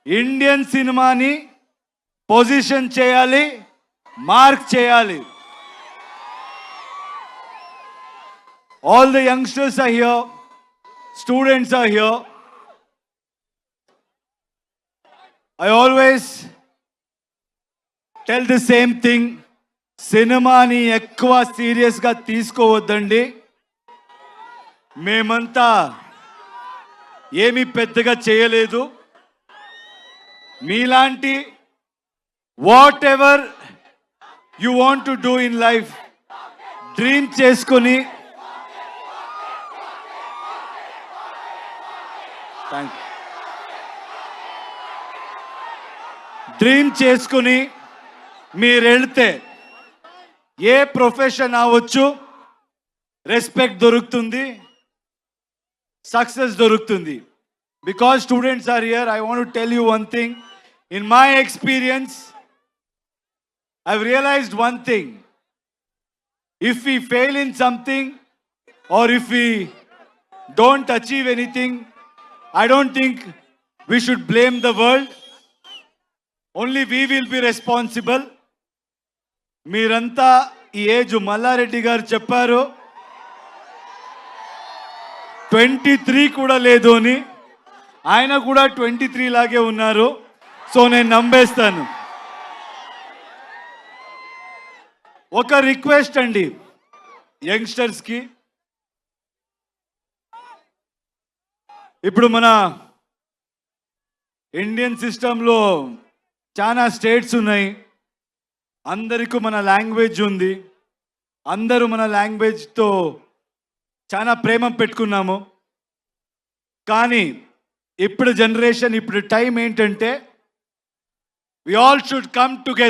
Indian సినిమాని position చేయాలి, mark చేయాలి. All the youngsters are here, students are here. I always tell the same thing. సినిమాని ఎక్కువ సీరియస్గా తీసుకోవద్దండి. మేమంతా ఏమీ పెద్దగా చేయలేదు. మీలాంటి what ever you want to do in life dream చేసుకొని మీరు వెళ్తే ఏ ప్రొఫెషన్ అవ్వచ్చు, రెస్పెక్ట్ దొరుకుతుంది, సక్సెస్ దొరుకుతుంది. Because students are here, I want to tell you one thing. In my experience, I've realized one thing. If we fail in something or if we don't achieve anything, I don't think we should blame the world. Only we will be responsible. మీరంతా ఈ age Mallareddy గారు చెప్పారు 23 కూడా లేదు అని. ఆయన కూడా 23 లాగే ఉన్నారు. సో నేను నమ్మేస్తాను. ఒక రిక్వెస్ట్ అండి యంగ్స్టర్స్కి. ఇప్పుడు మన ఇండియన్ సిస్టంలో చాలా స్టేట్స్ ఉన్నాయి. అందరికీ మన లాంగ్వేజ్ ఉంది. అందరూ మన లాంగ్వేజ్తో చాలా ప్రేమ పెట్టుకున్నాము. కానీ ఇప్పుడు జనరేషన్, ఇప్పుడు టైం ఏంటంటే we all should come together.